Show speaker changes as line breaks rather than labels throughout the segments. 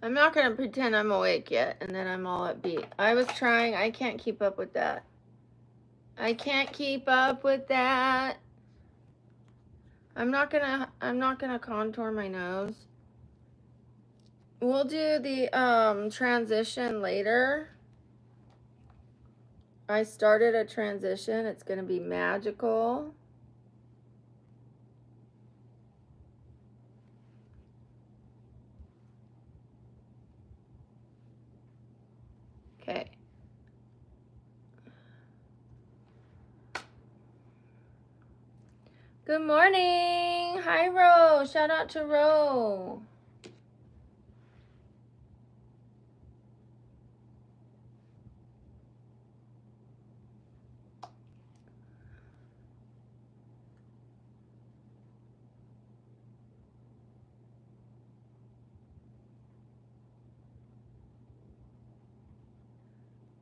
I'm not going to pretend I'm awake yet and then I'm all upbeat. I was trying. I can't keep up with that. I can't keep up with that. I'm not gonna contour my nose. We'll do the transition later. I started a transition. It's gonna be magical. Okay. Good morning. Hi, Ro. Shout out to Ro.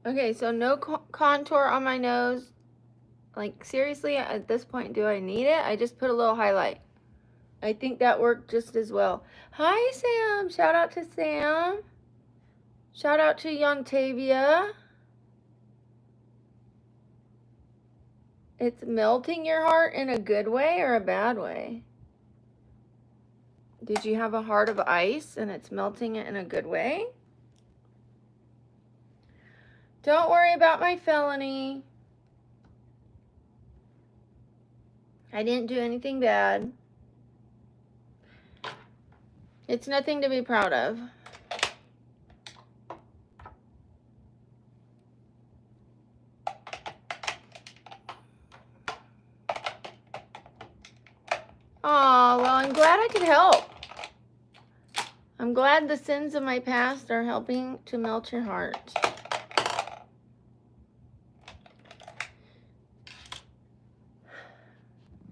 Okay, so no contour on my nose. Like, seriously, at this point, do I need it? I just put a little highlight. I think that worked just as well. Hi, Sam. Shout out to Sam. Shout out to Yontavia. It's melting your heart in a good way or a bad way? Did you have a heart of ice and it's melting it in a good way? Don't worry about my felony. I didn't do anything bad. It's nothing to be proud of. Oh, well, I'm glad I could help. I'm glad the sins of my past are helping to melt your heart.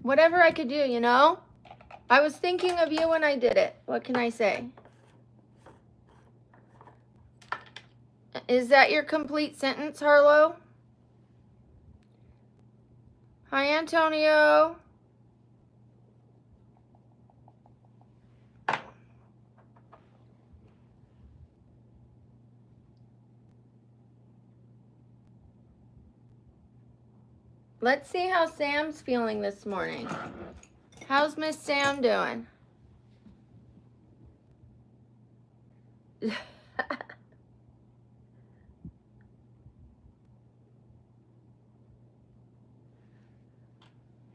Whatever I could do, you know? I was thinking of you when I did it. What can I say? Is that your complete sentence, Harlow? Hi, Antonio. Let's see how Sam's feeling this morning. How's Miss Sam doing?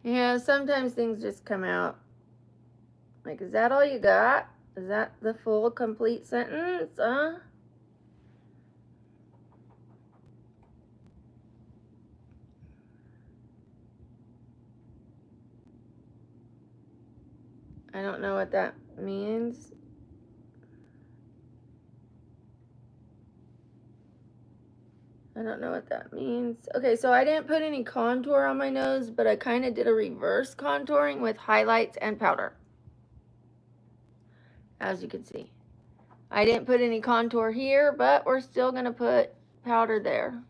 Yeah, sometimes things just come out. Like, is that all you got? Is that the full, complete sentence? Huh? I don't know what that means. I don't know what that means. Okay, so I didn't put any contour on my nose, but I kind of did a reverse contouring with highlights and powder. As you can see. I didn't put any contour here, but we're still going to put powder there.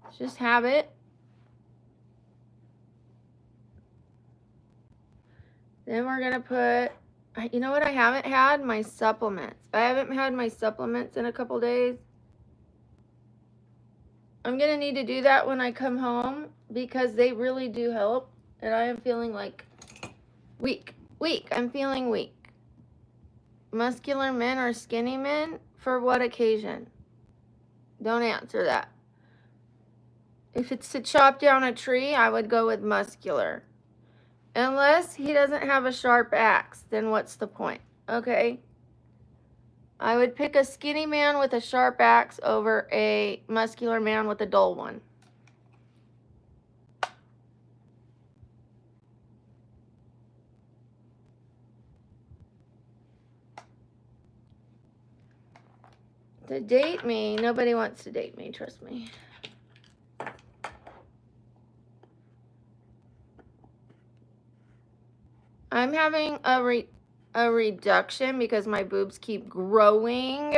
It's just habit. Then we're going to put, you know what I haven't had? My supplements. I haven't had my supplements in a couple days. I'm going to need to do that when I come home because they really do help. And I am feeling like weak. I'm feeling weak. Muscular men or skinny men? For what occasion? Don't answer that. If it's to chop down a tree, I would go with muscular. Unless he doesn't have a sharp axe, then what's the point? Okay. I would pick a skinny man with a sharp axe over a muscular man with a dull one. To date me, nobody wants to date me, trust me. I'm having a reduction because my boobs keep growing.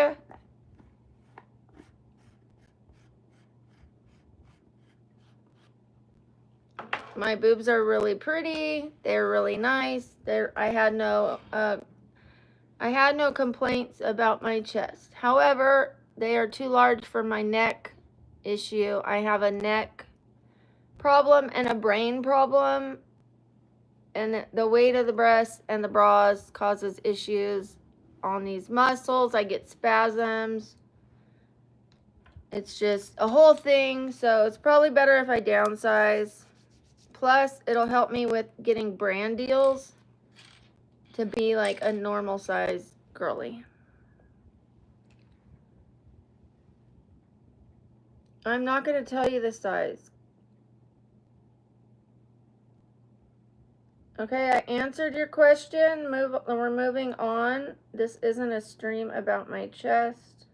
My boobs are really pretty. They're really nice. I had no I had no complaints about my chest. However, they are too large for my neck issue. I have a neck problem and a brain problem, and the weight of the breasts and the bras causes issues on these muscles. I get spasms. It's just a whole thing, so it's probably better if I downsize. Plus, it'll help me with getting brand deals to be like a normal size girly. I'm not going to tell you the size. Okay, I answered your question. We're moving on. This isn't a stream about my chest.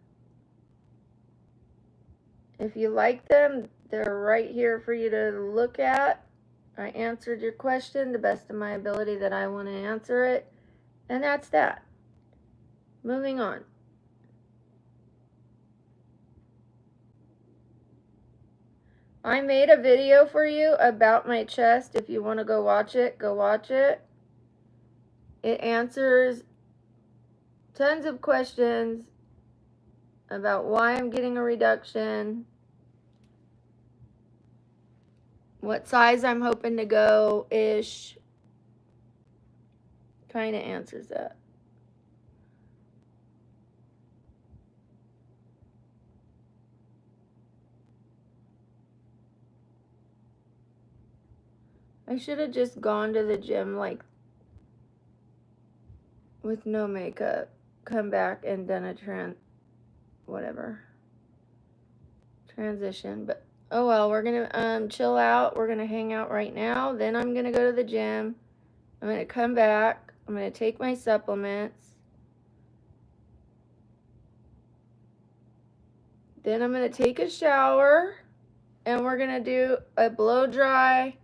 If you like them, they're right here for you to look at. I answered your question the best of my ability that I want to answer it. And that's that. Moving on. I made a video for you about my chest. If you want to go watch it, go watch it. It answers tons of questions about why I'm getting a reduction, what size I'm hoping to go-ish. Kind of answers that. I should have just gone to the gym like with no makeup, come back and done a transition, but oh well, we're gonna chill out. We're gonna hang out right now. Then I'm gonna go to the gym. I'm gonna come back. I'm gonna take my supplements. Then I'm gonna take a shower, and we're gonna do a blow dry.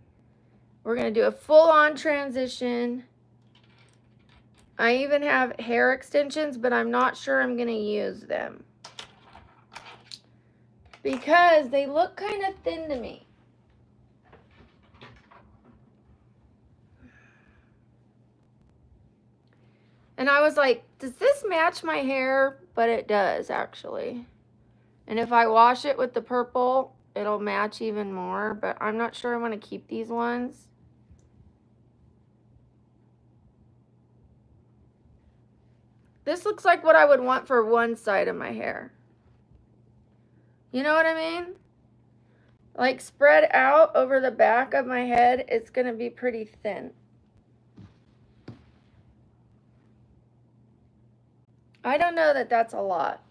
We're gonna do a full-on transition. I even have hair extensions, but I'm not sure I'm gonna use them because they look kind of thin to me. And I was like, does this match my hair? But it does, actually. And if I wash it with the purple, it'll match even more. But I'm not sure I want to keep these ones. This looks like what I would want for one side of my hair. You know what I mean? Like spread out over the back of my head, it's going to be pretty thin. I don't know that that's a lot.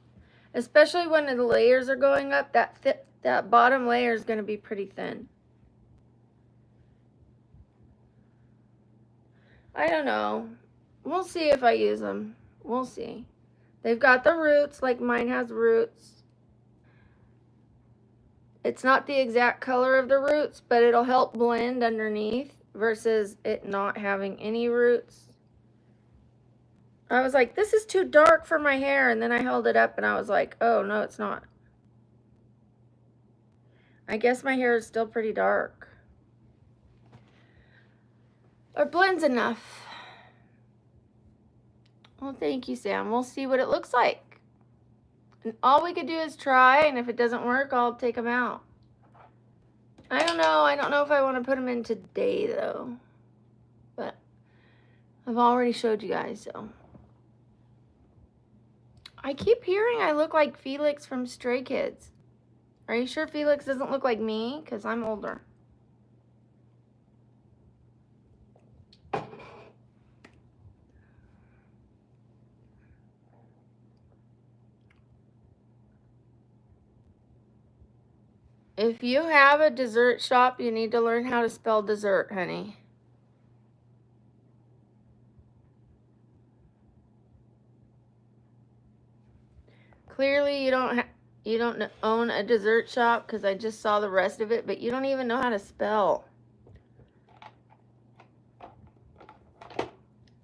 Especially when the layers are going up, that bottom layer is going to be pretty thin. I don't know. We'll see if I use them. We'll see. They've got the roots, like mine has roots. It's not the exact color of the roots, but it'll help blend underneath versus it not having any roots. I was like, this is too dark for my hair, and then I held it up and I was like, oh, no, it's not. I guess my hair is still pretty dark. Or blends enough. Well, thank you, Sam. We'll see what it looks like. And all we could do is try, and if it doesn't work, I'll take them out. I don't know. I don't know if I want to put them in today, though. But I've already showed you guys, so. I keep hearing I look like Felix from Stray Kids. Are you sure Felix doesn't look like me? Because I'm older. If you have a dessert shop, you need to learn how to spell dessert, honey. Clearly, you don't own a dessert shop because I just saw the rest of it, but you don't even know how to spell.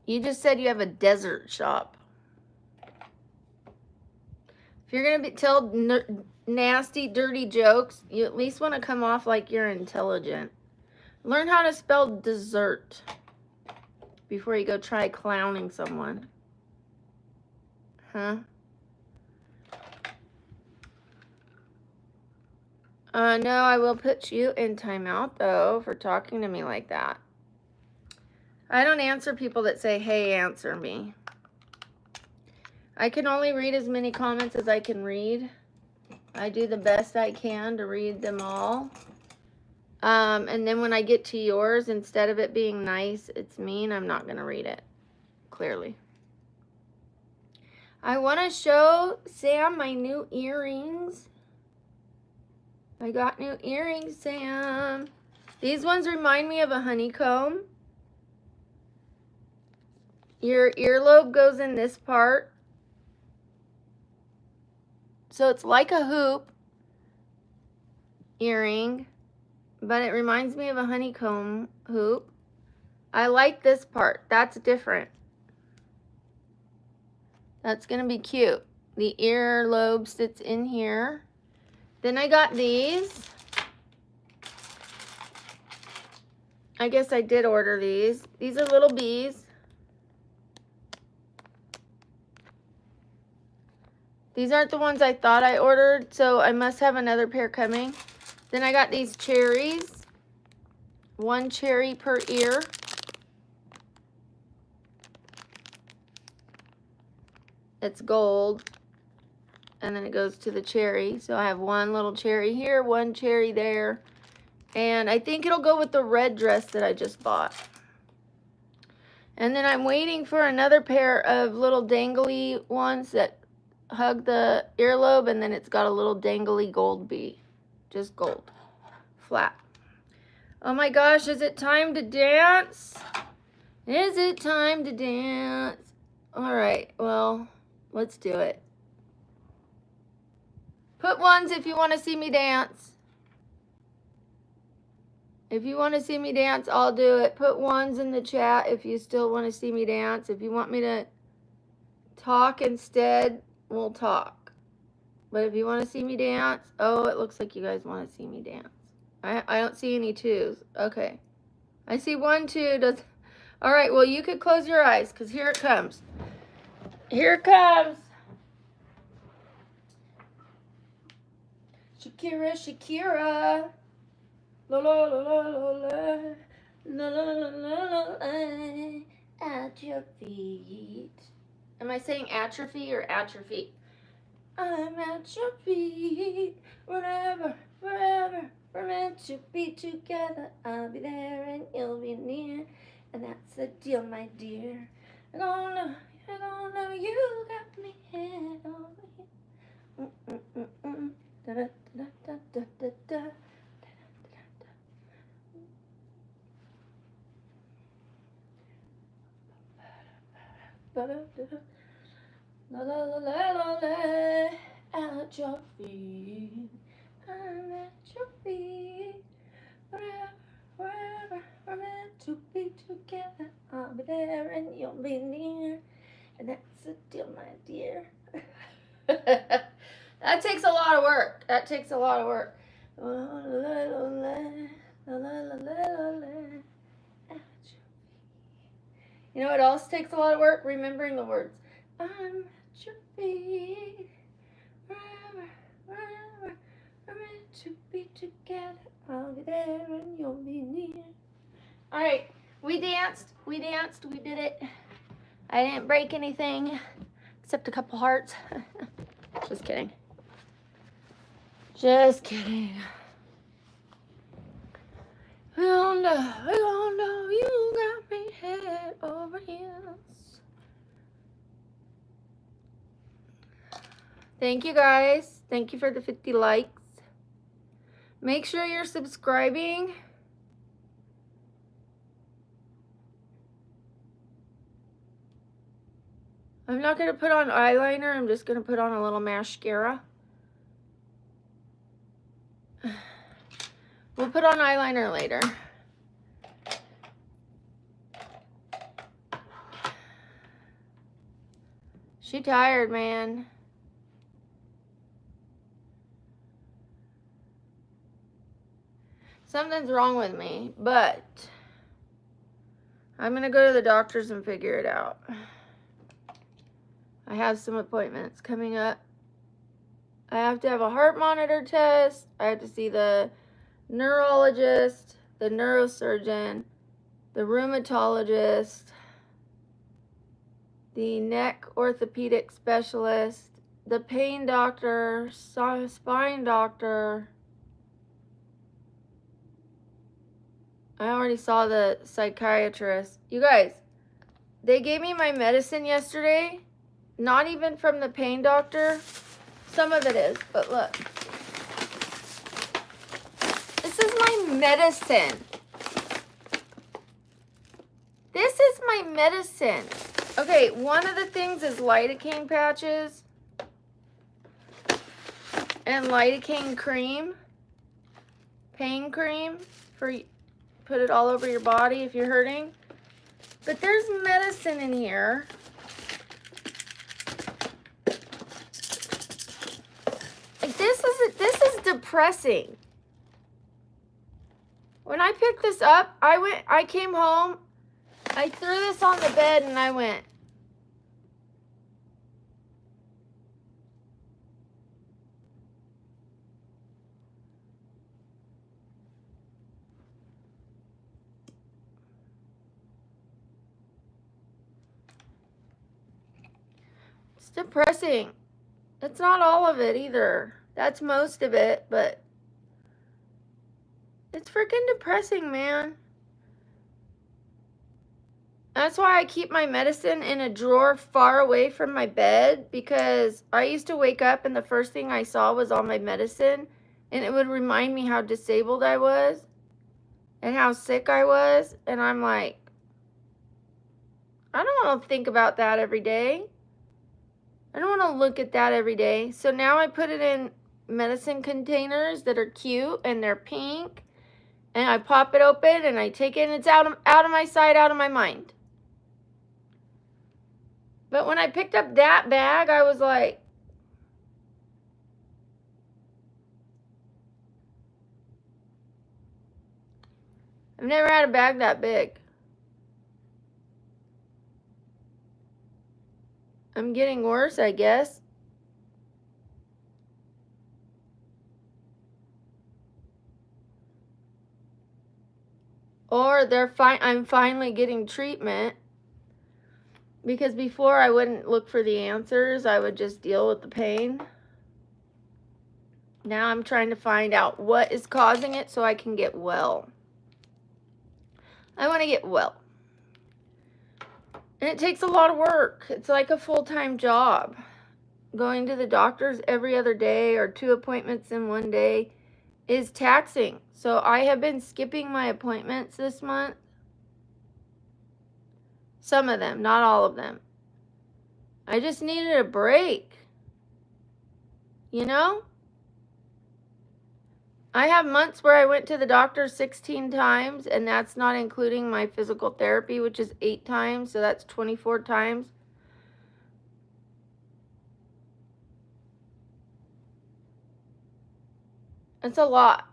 You just said you have a desert shop. If you're going to tell nasty, dirty jokes, you at least want to come off like you're intelligent. Learn how to spell dessert before you go try clowning someone. Huh? No, I will put you in timeout, though, for talking to me like that. I don't answer people that say, hey, answer me. I can only read as many comments as I can read. I do the best I can to read them all. And then when I get to yours, instead of it being nice, it's mean, I'm not going to read it, clearly. I want to show Sam my new earrings. I got new earrings, Sam. These ones remind me of a honeycomb. Your earlobe goes in this part. So it's like a hoop earring, but it reminds me of a honeycomb hoop. I like this part. That's different. That's going to be cute. The earlobe sits in here. Then I got these. I guess I did order these. These are little bees. These aren't the ones I thought I ordered, so I must have another pair coming. Then I got these cherries. 1 cherry per ear. It's gold. And then it goes to the cherry. So I have 1 little cherry here, 1 cherry there. And I think it'll go with the red dress that I just bought. And then I'm waiting for another pair of little dangly ones that hug the earlobe, and then it's got a little dangly gold bee. Just gold. Flat. Oh my gosh, is it time to dance? Is it time to dance? All right, well, let's do it. Put ones if you want to see me dance. If you want to see me dance, I'll do it. Put ones in the chat if you still want to see me dance. If you want me to talk instead, we'll talk. But if you want to see me dance, oh, it looks like you guys want to see me dance. I don't see any 2s. Okay. I see 1, 2. All right, well, you could close your eyes because here it comes. Here it comes. Shakira, Shakira. La la la la la la la la la la at your feet. Am I saying atrophy or atrophy? I'm at your feet. Wherever, wherever we're meant to be together, I'll be there and you'll be near, and that's the deal, my dear. You're gonna know you got me head over here. Da da da da da da da. La la la la la la, at your feet. I'm at your feet. Wherever, wherever we're meant to be together, I'll be there and you'll be near, and that's the deal, my dear. That takes a lot of work. That takes a lot of work. La la la la la la la la. You know what else takes a lot of work? Remembering the words. I'm at your feet. Wherever, wherever we're meant to be together, I'll be there and you'll be near. All right, we danced. We danced. We did it. I didn't break anything except a couple hearts. Just kidding. Just kidding. We all know you got me head over heels. Thank you guys. Thank you for the 50 likes. Make sure you're subscribing. I'm not going to put on eyeliner. I'm just going to put on a little mascara. We'll put on eyeliner later. She tired, man. Something's wrong with me, but I'm going to go to the doctors and figure it out. I have some appointments coming up. I have to have a heart monitor test. I have to see the neurologist, the neurosurgeon, the rheumatologist, the neck orthopedic specialist, the pain doctor, spine doctor. I already saw the psychiatrist. You guys, they gave me my medicine yesterday. Not even from the pain doctor. Some of it is, but look. This is my medicine. This is my medicine. Okay, one of the things is lidocaine patches and lidocaine cream, pain cream for put it all over your body if you're hurting. But there's medicine in here. Like this is depressing. When I picked this up, I came home, I threw this on the bed and I went, it's depressing. That's not all of it either. That's most of it, but it's freaking depressing, man. That's why I keep my medicine in a drawer far away from my bed, because I used to wake up and the first thing I saw was all my medicine, and it would remind me how disabled I was and how sick I was, and I'm like, I don't want to think about that every day. I don't want to look at that every day. So now I put it in medicine containers that are cute and they're pink, and I pop it open and I take it and it's out of my sight, out of my mind. But when I picked up that bag, I was like, I've never had a bag that big. I'm getting worse, I guess. Or I'm finally getting treatment. Because before I wouldn't look for the answers, I would just deal with the pain. Now I'm trying to find out what is causing it so I can get well. I want to get well. And it takes a lot of work. It's like a full-time job. Going to the doctors every other day or 2 appointments in one day is taxing. So I have been skipping my appointments this month. Some of them, not all of them. I just needed a break. You know? I have months where I went to the doctor 16 times, and that's not including my physical therapy, which is 8 times, so that's 24 times. It's a lot.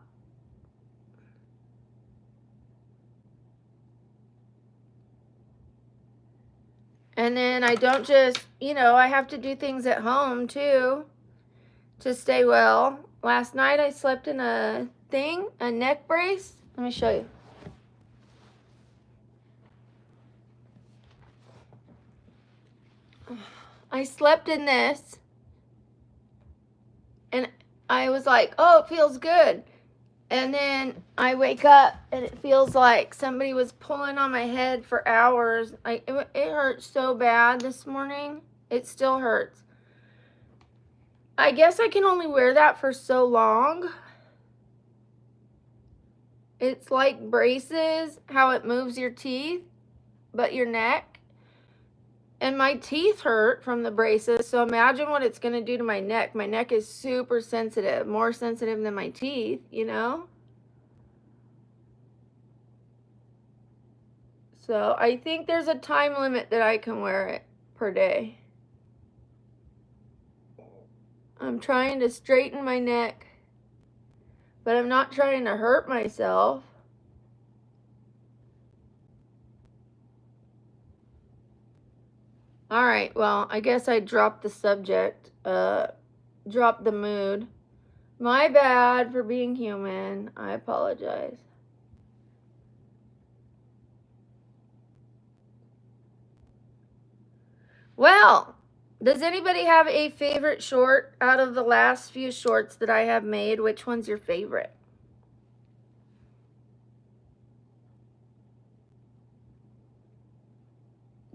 And then I don't just, I have to do things at home too to stay well. Last night I slept in a neck brace. Let me show you. I slept in this and I was like, oh, it feels good. And then I wake up and it feels like somebody was pulling on my head for hours. It hurt so bad this morning. It still hurts. I guess I can only wear that for so long. It's like braces, how it moves your teeth, but your neck. And my teeth hurt from the braces, so imagine what it's going to do to my neck. My neck is super sensitive, more sensitive than my teeth, So I think there's a time limit that I can wear it per day. I'm trying to straighten my neck, but I'm not trying to hurt myself. All right, well, I guess I dropped the subject, dropped the mood. My bad for being human. I apologize. Well, does anybody have a favorite short out of the last few shorts that I have made? Which one's your favorite?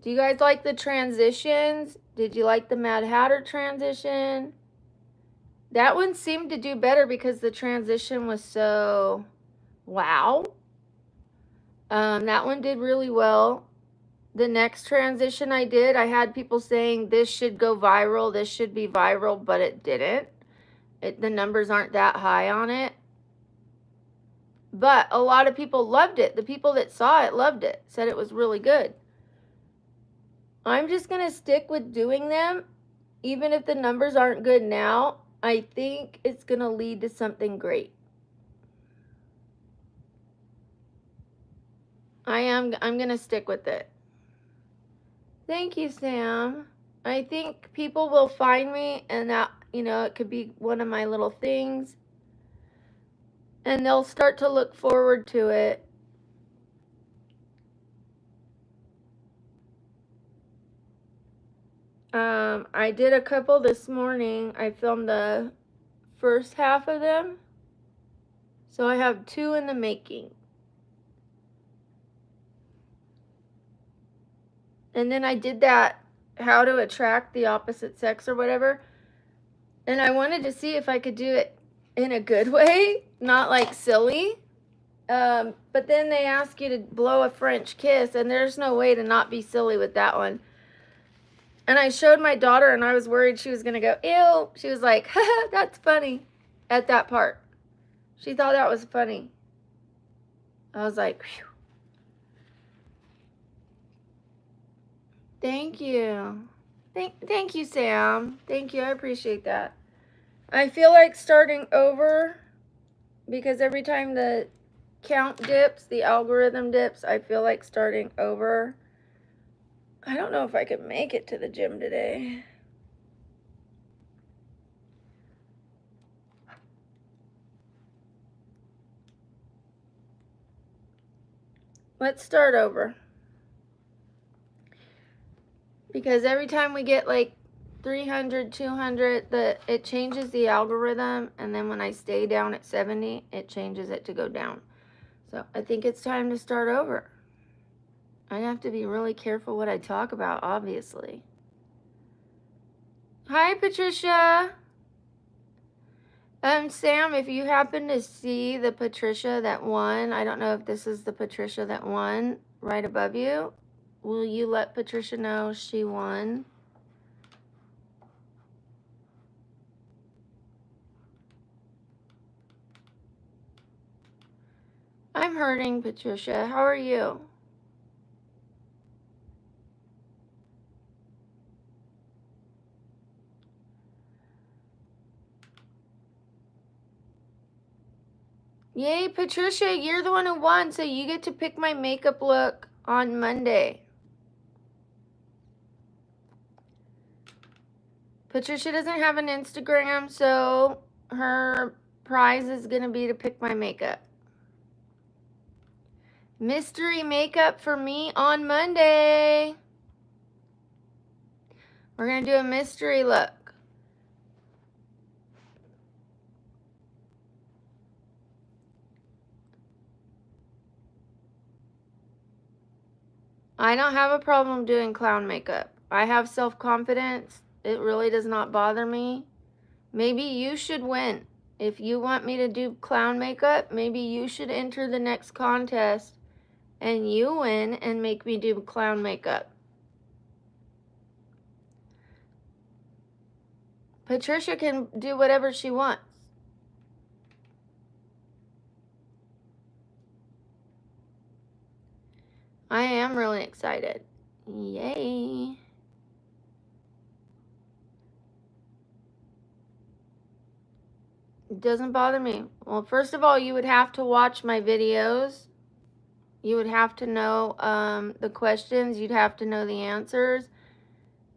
Do you guys like the transitions? Did you like the Mad Hatter transition? That one seemed to do better because the transition was so wow. That one did really well. The next transition I did, I had people saying this should go viral, this should be viral, but it didn't. The numbers aren't that high on it. But a lot of people loved it. The people that saw it loved it, said it was really good. I'm just going to stick with doing them. Even if the numbers aren't good now, I think it's going to lead to something great. I'm going to stick with it. Thank you, Sam. I think people will find me, and that, it could be one of my little things. And they'll start to look forward to it. I did a couple this morning. I filmed the first half of them. So I have 2 in the making. And then I did that how to attract the opposite sex or whatever. And I wanted to see if I could do it in a good way, not like silly. But then they ask you to blow a French kiss, and there's no way to not be silly with that one. And I showed my daughter, and I was worried she was going to go, ew. She was like, haha, that's funny at that part. She thought that was funny. I was like, phew. Thank you. Thank you, Sam. Thank you. I appreciate that. I feel like starting over because every time the count dips, the algorithm dips, I feel like starting over. I don't know if I can make it to the gym today. Let's start over. Because every time we get like 300, 200, it changes the algorithm, and then when I stay down at 70, it changes it to go down. So I think it's time to start over. I have to be really careful what I talk about, obviously. Hi, Patricia. Sam, if you happen to see the Patricia that won, I don't know if this is the Patricia that won right above you. Will you let Patricia know she won? I'm hurting, Patricia. How are you? Yay, Patricia, you're the one who won, so you get to pick my makeup look on Monday. Patricia doesn't have an Instagram, so her prize is going to be to pick my makeup. Mystery makeup for me on Monday. We're going to do a mystery look. I don't have a problem doing clown makeup. I have self-confidence. It really does not bother me. Maybe you should win. If you want me to do clown makeup, maybe you should enter the next contest and you win and make me do clown makeup. Patricia can do whatever she wants. I am really excited. Yay. It doesn't bother me. Well, first of all, you would have to watch my videos. You would have to know the questions. You'd have to know the answers.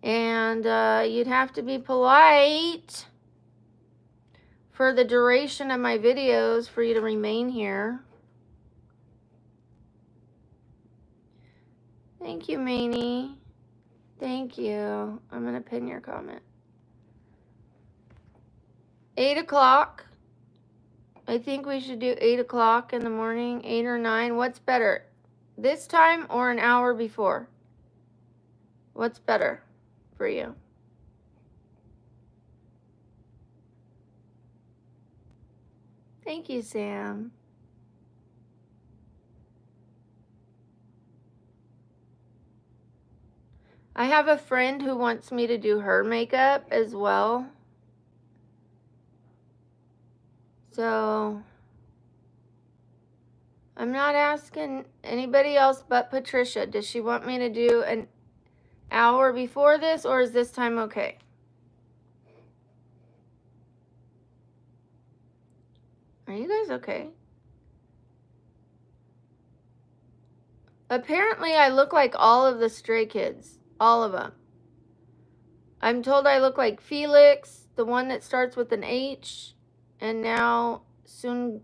And you'd have to be polite for the duration of my videos for you to remain here. Thank you, Maney. Thank you. I'm going to pin your comment. 8 o'clock. I think we should do 8 o'clock in the morning, 8 or 9. What's better, this time or an hour before? What's better for you? Thank you, Sam. I have a friend who wants me to do her makeup as well. So I'm not asking anybody else but Patricia. Does she want me to do an hour before this, or is this time okay? Are you guys okay? Apparently, I look like all of the stray kids. All of them. I'm told I look like Felix, the one that starts with an H, and now Sungmin.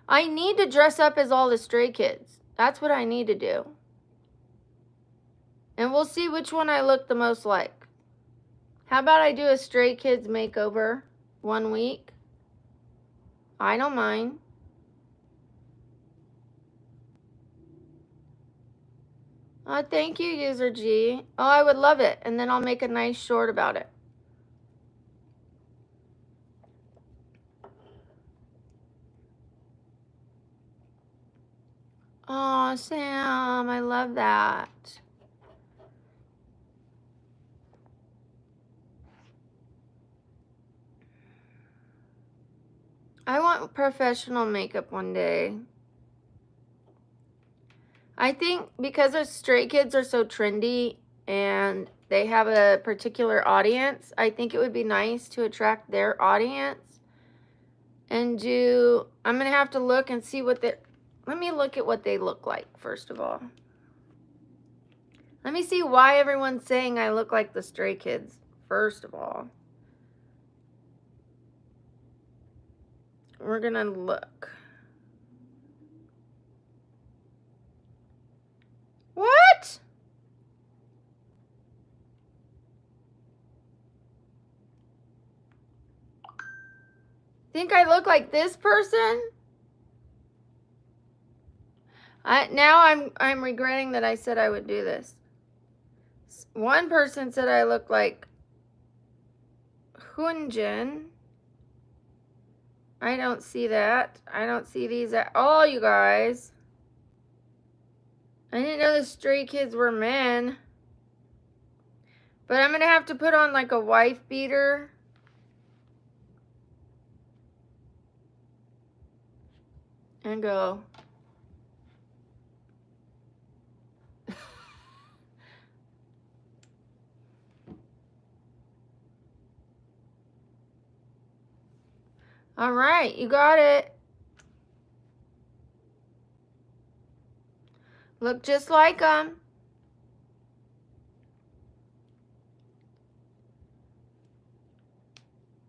I need to dress up as all the stray kids. That's what I need to do. And we'll see which one I look the most like. How about I do a stray kids makeover 1 week? I don't mind. Oh, thank you, User G. Oh, I would love it. And then I'll make a nice short about it. Oh, Sam, I love that. I want professional makeup one day. I think because our stray kids are so trendy and they have a particular audience, I think it would be nice to attract their audience and do, I'm going to have to look and see what let me look at what they look like, first of all. Let me see why everyone's saying I look like the stray kids, first of all. We're going to look. What? Think I look like this person? Now I'm regretting that I said I would do this. One person said I look like Hunjin. I don't see that. I don't see these at all, you guys. I didn't know the stray kids were men. But I'm going to have to put on like a wife beater. And go. All right, you got it. Look just like them.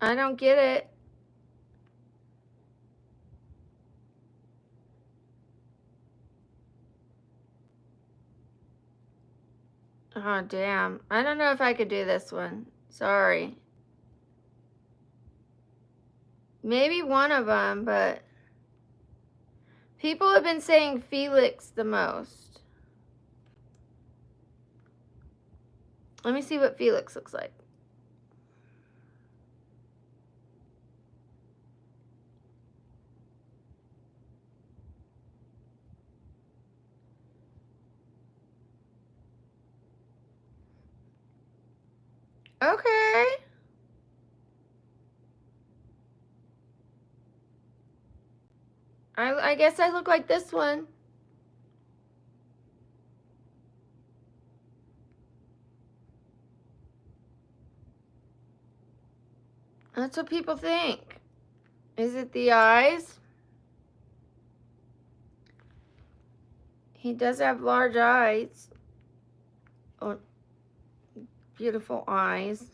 I don't get it. Oh, damn. I don't know if I could do this one. Sorry. Maybe one of them, but people have been saying Felix the most. Let me see what Felix looks like. Okay. I guess I look like this one. That's what people think. Is it the eyes? He does have large eyes. Oh, beautiful eyes.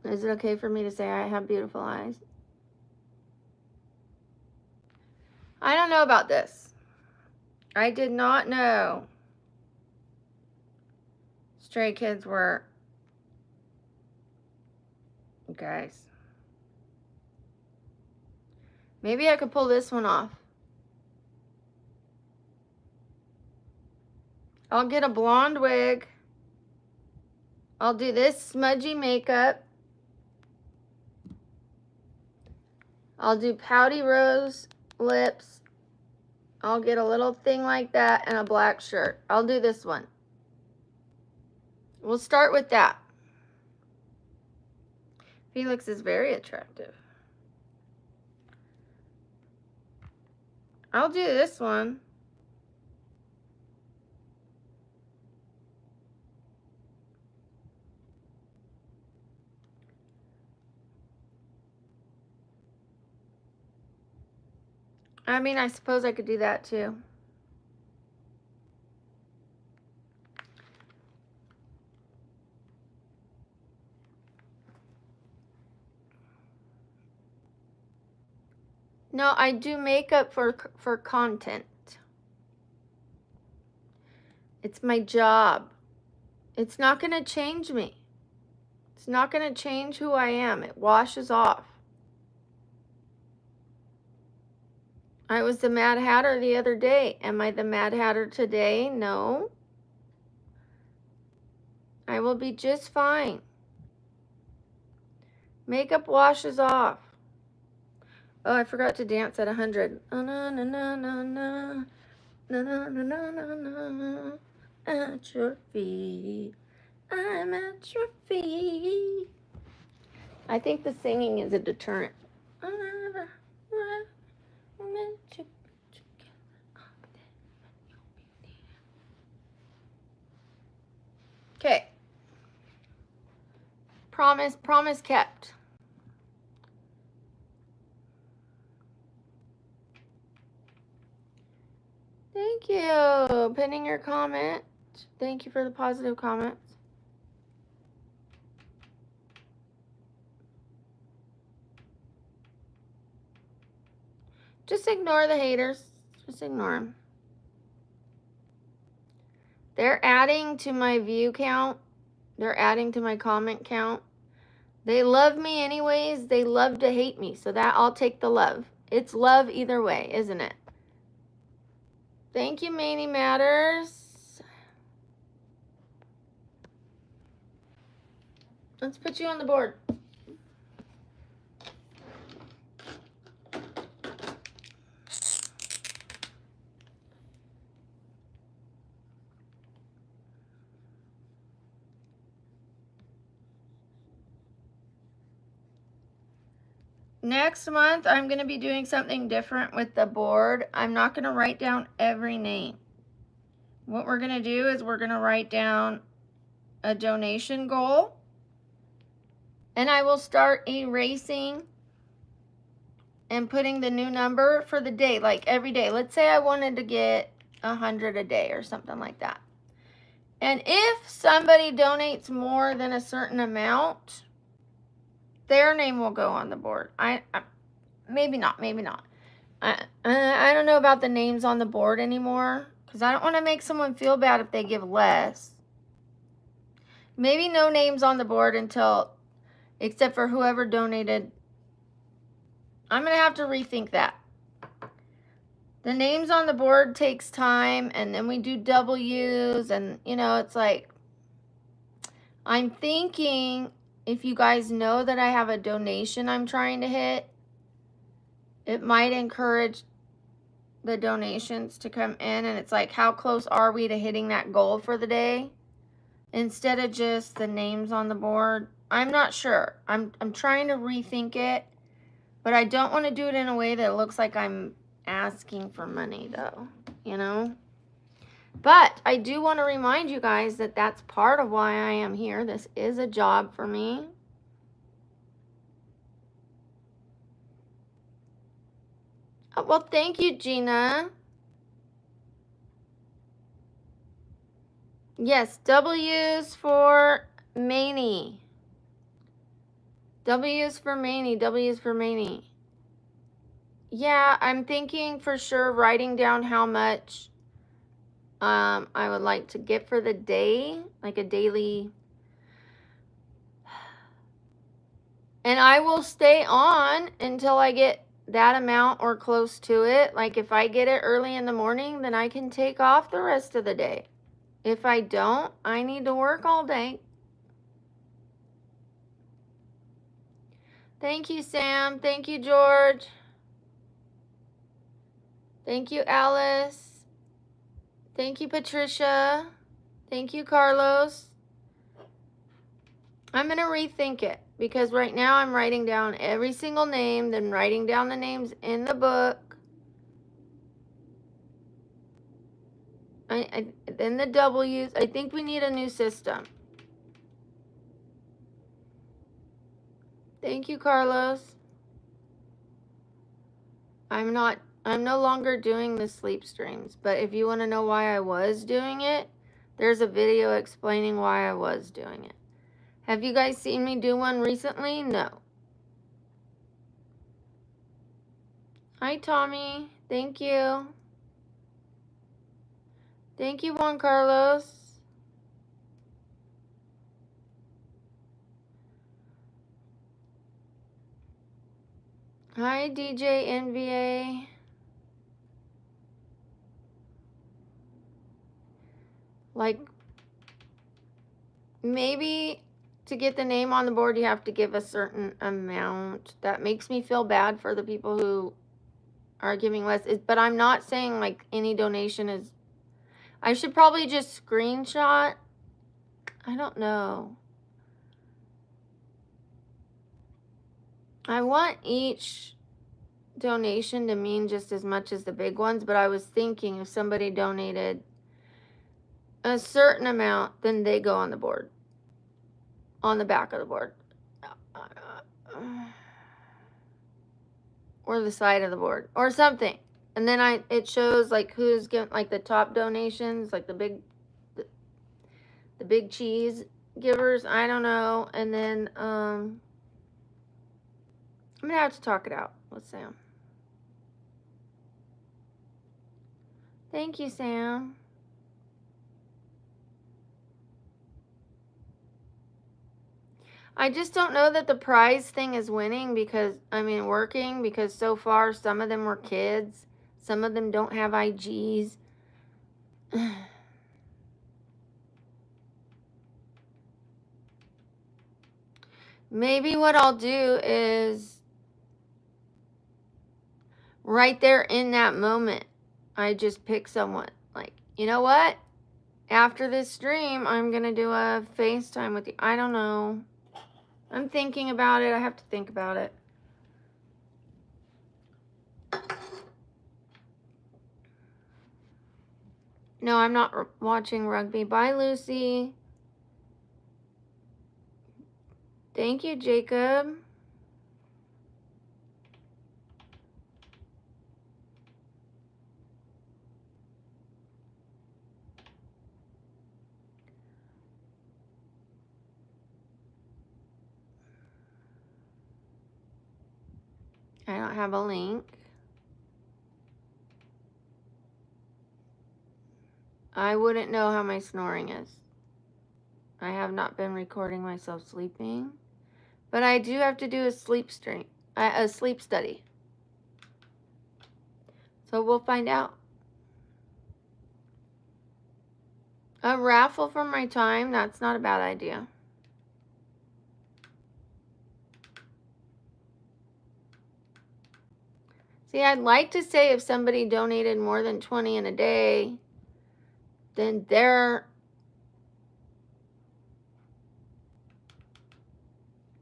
Is it okay for me to say I have beautiful eyes? I don't know about this. I did not know stray kids were, guys. Maybe I could pull this one off. I'll get a blonde wig. I'll do this smudgy makeup. I'll do pouty rose lips. I'll get a little thing like that and a black shirt. I'll do this one. We'll start with that. Felix is very attractive. I'll do this one. I mean, I suppose I could do that too. No, I do makeup for content. It's my job. It's not going to change me. It's not going to change who I am. It washes off. I was the Mad Hatter the other day. Am I the Mad Hatter today? No. I will be just fine. Makeup washes off. Oh, I forgot to dance at 100. Oh, na na na na na. Na na na na na na. At your feet. I'm at your feet. I think the singing is a deterrent. Okay. Promise kept. Thank you. Pinning your comment. Thank you for the positive comments. Just ignore the haters. Just ignore them. They're adding to my view count. They're adding to my comment count. They love me anyways. They love to hate me. So that I'll take the love. It's love either way, isn't it? Thank you, Manny Matters. Let's put you on the board. Next month, I'm going to be doing something different with the board. I'm not going to write down every name. What we're going to do is we're going to write down a donation goal. And I will start erasing and putting the new number for the day, like every day. Let's say I wanted to get 100 a day or something like that. And if somebody donates more than a certain amount, their name will go on the board. Maybe not. I don't know about the names on the board anymore because I don't want to make someone feel bad if they give less. Maybe no names on the board except for whoever donated. I'm going to have to rethink that. The names on the board takes time, and then we do W's, and it's like, I'm thinking if you guys know that I have a donation I'm trying to hit, it might encourage the donations to come in, and it's like, how close are we to hitting that goal for the day? Instead of just the names on the board. I'm not sure. I'm trying to rethink it, but I don't want to do it in a way that looks like I'm asking for money, though, But I do want to remind you guys that that's part of why I am here. This is a job for me. Oh, well, thank you, Gina. Yes, W's for Maney. W's for Maney. W's for Maney. Yeah, I'm thinking for sure writing down how much I would like to get for the day, like a daily. And I will stay on until I get that amount or close to it. Like if I get it early in the morning, then I can take off the rest of the day. If I don't, I need to work all day. Thank you, Sam. Thank you, George. Thank you, Alice. Thank you, Patricia. Thank you, Carlos. I'm going to rethink it because right now I'm writing down every single name, then writing down the names in the book. Then the W's. I think we need a new system. Thank you, Carlos. I'm no longer doing the sleep streams, but if you want to know why I was doing it, there's a video explaining why I was doing it. Have you guys seen me do one recently? No. Hi, Tommy. Thank you. Thank you, Juan Carlos. Hi, DJ NVA. Like, maybe to get the name on the board, you have to give a certain amount. That makes me feel bad for the people who are giving less. But I'm not saying like any donation is. I should probably just screenshot. I don't know. I want each donation to mean just as much as the big ones, but I was thinking if somebody donated a certain amount, then they go on the board, on the back of the board, or the side of the board, or something. And then it shows like who's getting like the top donations, like the big cheese givers. I don't know. And then I'm gonna have to talk it out with Sam. Thank you, Sam. I just don't know that the prize thing is winning because, working because so far some of them were kids. Some of them don't have IGs. Maybe what I'll do is right there in that moment, I just pick someone. Like, you know what? After this stream, I'm going to do a FaceTime with you. I don't know. I'm thinking about it. I have to think about it. No, I'm not watching rugby. Bye, Lucy. Thank you, Jacob. I don't have a link. I wouldn't know how my snoring is. I have not been recording myself sleeping. But I do have to do a sleep stream, a sleep study. So we'll find out. A raffle for my time, that's not a bad idea. See, I'd like to say if somebody donated more than 20 in a day, then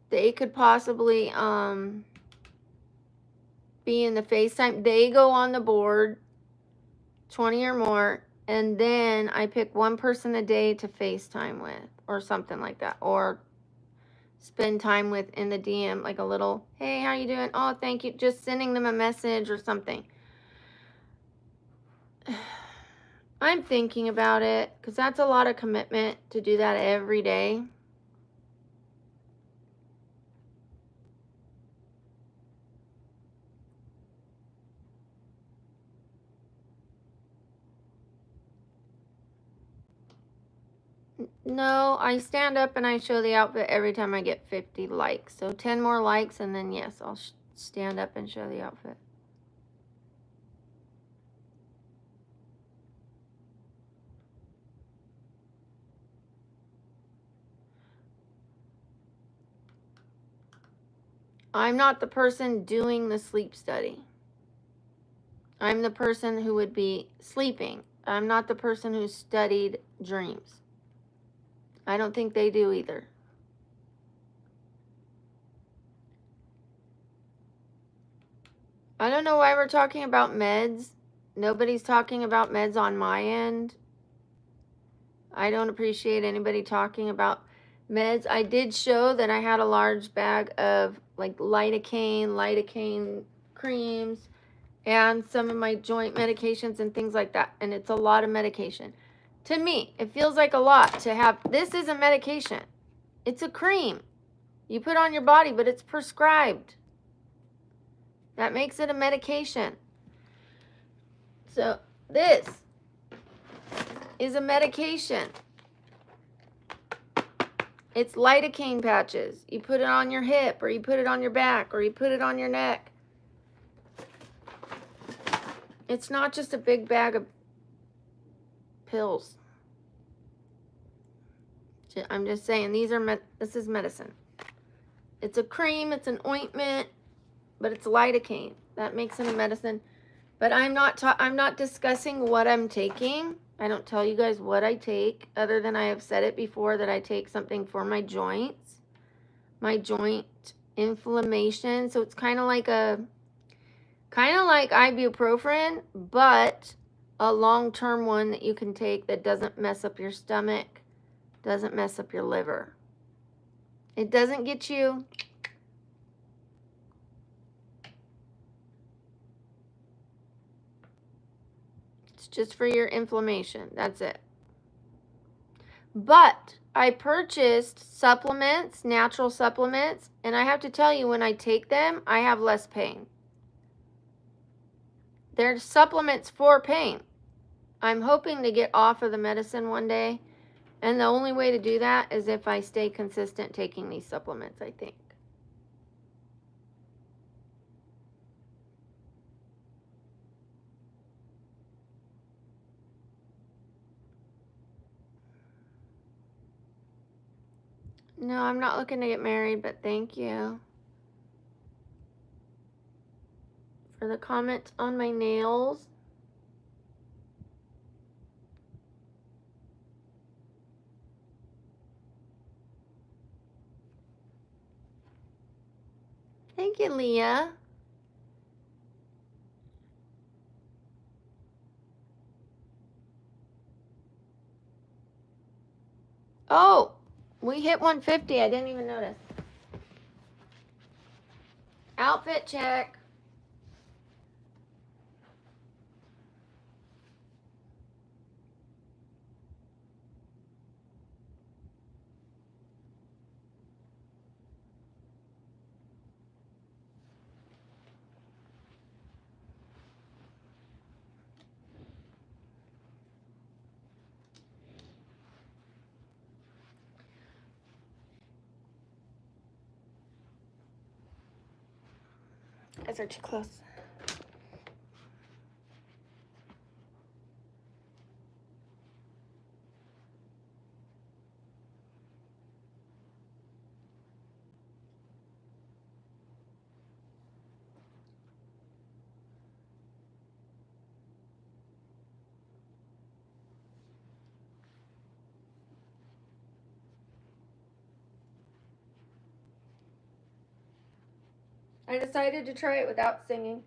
they could possibly be in the FaceTime. They go on the board, 20 or more, and then I pick one person a day to FaceTime with or something like that. Or spend time with in the DM, like a little, hey, how you doing? Oh, thank you. Just sending them a message or something. I'm thinking about it because that's a lot of commitment to do that every day. No, I stand up and I show the outfit every time I get 50 likes. So 10 more likes and then yes, I'll stand up and show the outfit. I'm not the person doing the sleep study. I'm the person who would be sleeping. I'm not the person who studied dreams. I don't think they do either. I don't know why we're talking about meds. Nobody's talking about meds on my end. I don't appreciate anybody talking about meds. I did show that I had a large bag of like lidocaine creams, and some of my joint medications and things like that. And it's a lot of medication. To me, it feels like a lot to have. This is a medication. It's a cream you put on your body, but it's prescribed. That makes it a medication. So this is a medication. It's lidocaine patches. You put it on your hip, or you put it on your back, or you put it on your neck. It's not just a big bag of pills. I'm just saying, this is medicine. It's a cream, it's an ointment, but it's lidocaine. That makes it a medicine. But I'm not discussing what I'm taking. I don't tell you guys what I take, other than I have said it before that I take something for my joints, my joint inflammation. So it's kind of like ibuprofen, but a long-term one that you can take that doesn't mess up your stomach, doesn't mess up your liver. It doesn't get you it's just for your inflammation. That's it. But I purchased supplements, natural supplements, and I have to tell you, when I take them, I have less pain. They're supplements for pain. I'm hoping to get off of the medicine one day, and the only way to do that is if I stay consistent taking these supplements, I think. No, I'm not looking to get married, but thank you for the comment on my nails. Thank you, Leah. Oh, we hit 150. I didn't even notice. Outfit check. Eyes are too close. I decided to try it without singing.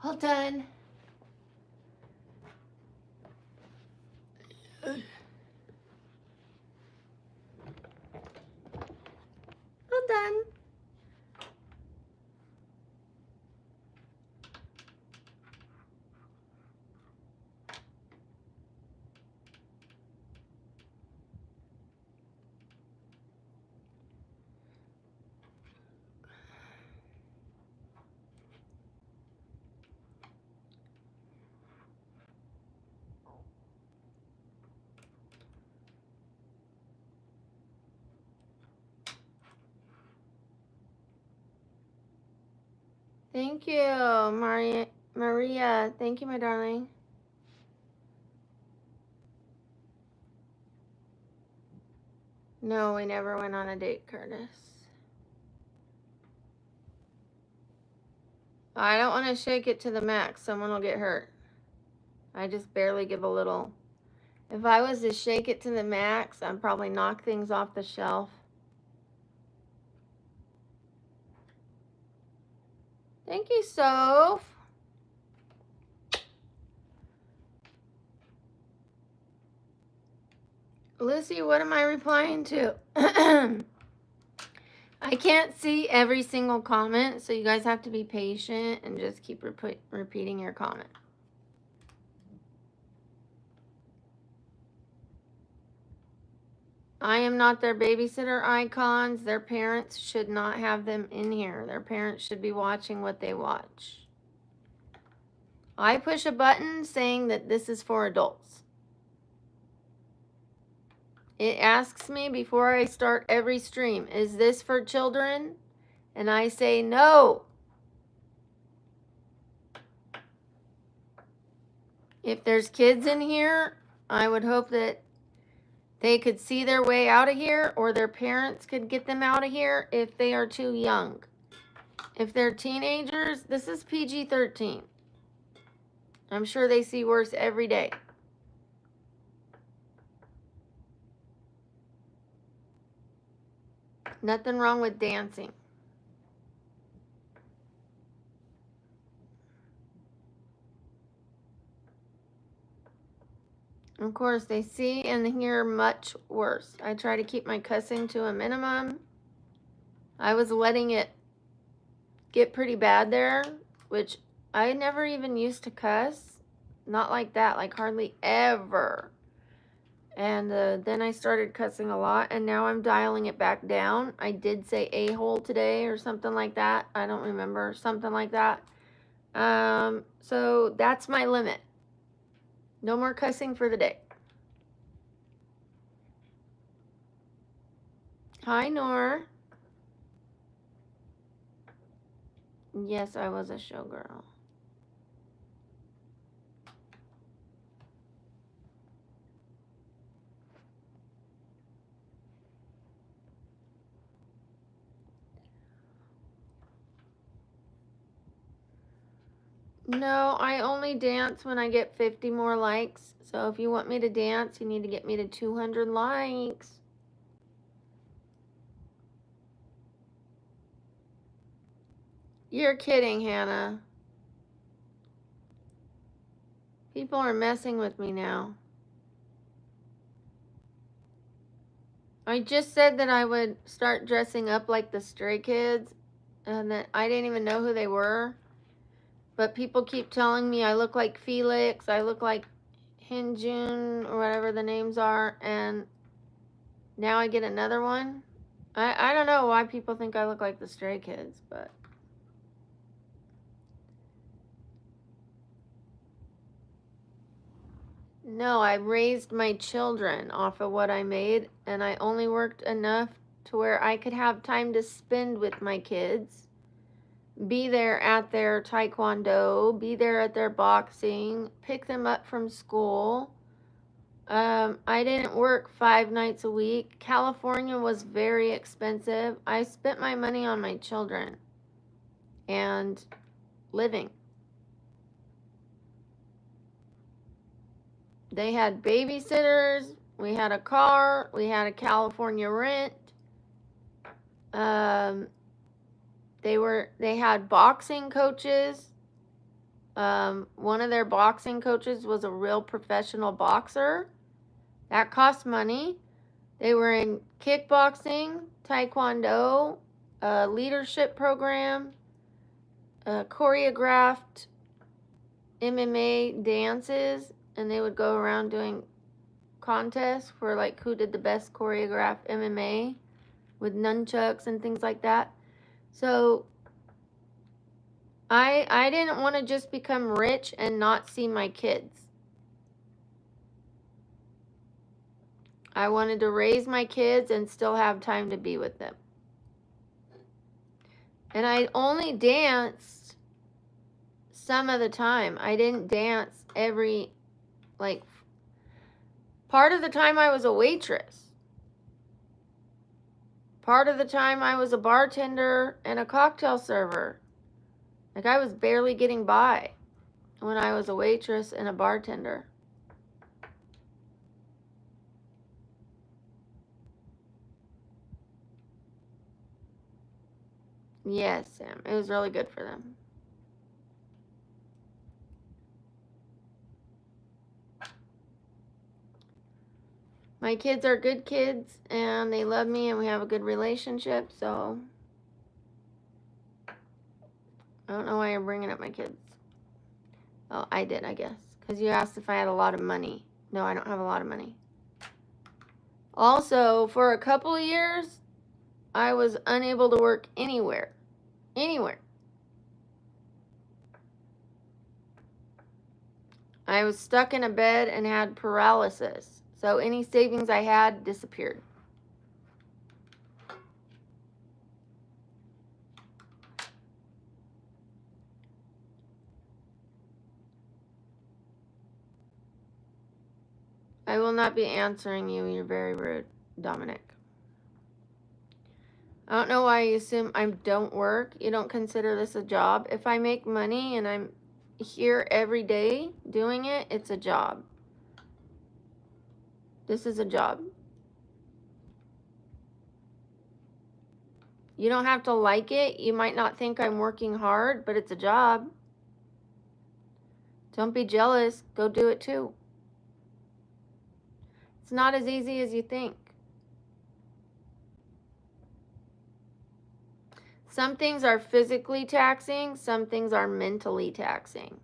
All done. All done. Thank you, Maria. Thank you, my darling. No, we never went on a date, Curtis. I don't want to shake it to the max. Someone will get hurt. I just barely give a little. If I was to shake it to the max, I'd probably knock things off the shelf. Thank you, Soph. Lucy, what am I replying to? I can't see every single comment, so you guys have to be patient and just keep repeating your comment. I am not their babysitter icons. Their parents should not have them in here. Their parents should be watching what they watch. I push a button saying that this is for adults. It asks me before I start every stream, is this for children? And I say no. If there's kids in here, I would hope that they could see their way out of here, or their parents could get them out of here if they are too young. If they're teenagers, this is PG-13. I'm sure they see worse every day. Nothing wrong with dancing. Of course, they see and hear much worse. I try to keep my cussing to a minimum. I was letting it get pretty bad there, which I never even used to cuss. Not like that, like hardly ever. And then I started cussing a lot, and now I'm dialing it back down. I did say a-hole today or something like that. I don't remember, something like that. So that's my limit. No more cussing for the day. Hi, Nor. Yes, I was a showgirl. No, I only dance when I get 50 more likes. So if you want me to dance, you need to get me to 200 likes. You're kidding, Hannah. People are messing with me now. I just said that I would start dressing up like the Stray Kids, and that I didn't even know who they were. But people keep telling me I look like Felix, I look like Hinjun, or whatever the names are, and now I get another one. I don't know why people think I look like the Stray Kids, but... No, I raised my children off of what I made, and I only worked enough to where I could have time to spend with my kids, be there at their taekwondo, be there at their boxing, pick them up from school. I didn't work 5 nights a week. California was very expensive. I spent my money on my children and living. They had babysitters, we had a car, we had a California rent. They had boxing coaches. One of their boxing coaches was a real professional boxer. That cost money. They were in kickboxing, taekwondo, a leadership program, choreographed MMA dances, and they would go around doing contests for like who did the best choreographed MMA with nunchucks and things like that. So I didn't want to just become rich and not see my kids. I wanted to raise my kids and still have time to be with them. And I only danced some of the time. I didn't dance every, like, part of the time I was a waitress. Part of the time I was a bartender and a cocktail server. Like, I was barely getting by when I was a waitress and a bartender. Yes, Sam. It was really good for them. My kids are good kids, and they love me, and we have a good relationship, so I don't know why you're bringing up my kids. Oh, I did, I guess, because you asked if I had a lot of money. No, I don't have a lot of money. Also, for a couple of years, I was unable to work anywhere. Anywhere. I was stuck in a bed and had paralysis. So any savings I had disappeared. I will not be answering you. You're very rude, Dominic. I don't know why you assume I don't work. You don't consider this a job. If I make money and I'm here every day doing it, it's a job. This is a job. You don't have to like it. You might not think I'm working hard, but it's a job. Don't be jealous. Go do it too. It's not as easy as you think. Some things are physically taxing, some things are mentally taxing.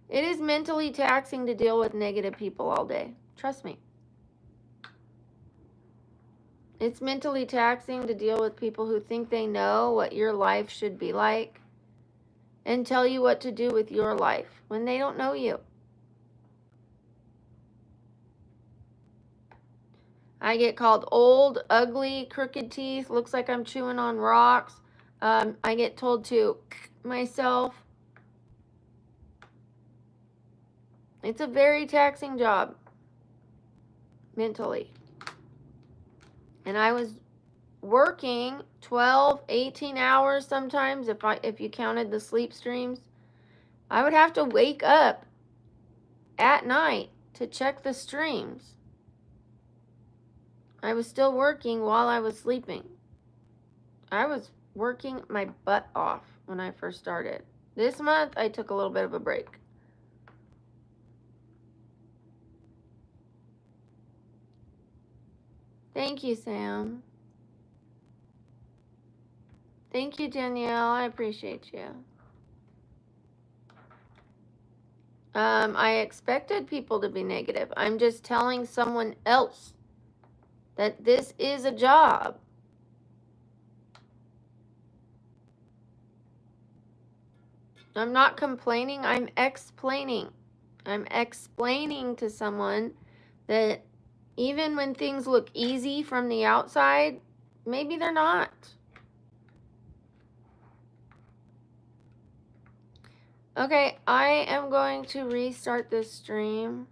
It is mentally taxing to deal with negative people all day. Trust me. It's mentally taxing to deal with people who think they know what your life should be like and tell you what to do with your life when they don't know you. I get called old, ugly, crooked teeth, looks like I'm chewing on rocks. I get told to myself. It's a very taxing job mentally. And I was working 12, 18 hours sometimes if you counted the sleep streams. I would have to wake up at night to check the streams. I was still working while I was sleeping. I was working my butt off when I first started. This month, I took a little bit of a break. Thank you, Sam. Thank you, Danielle. I appreciate you. I expected people to be negative. I'm just telling someone else that this is a job. I'm not complaining, I'm explaining. I'm explaining to someone that even when things look easy from the outside, maybe they're not. Okay, I am going to restart this stream.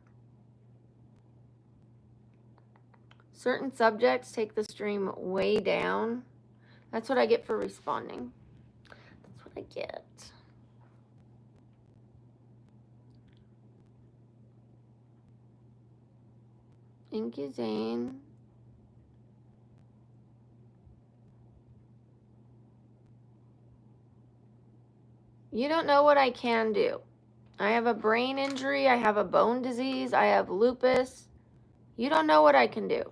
Certain subjects take the stream way down. That's what I get for responding. That's what I get. Thank you, Zane. You don't know what I can do. I have a brain injury. I have a bone disease. I have lupus. You don't know what I can do.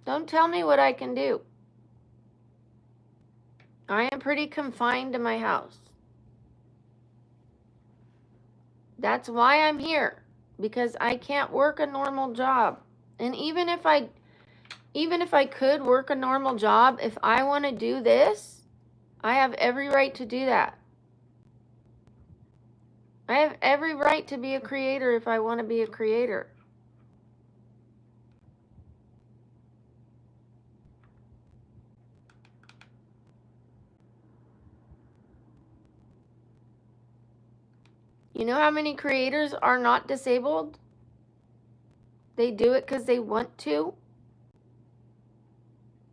Don't tell me what I can do. I am pretty confined to my house. That's why I'm here, because I can't work a normal job. And even if I could work a normal job, if I want to do this, I have every right to do that. I have every right to be a creator if I want to be a creator. You know how many creators are not disabled? They do it because they want to.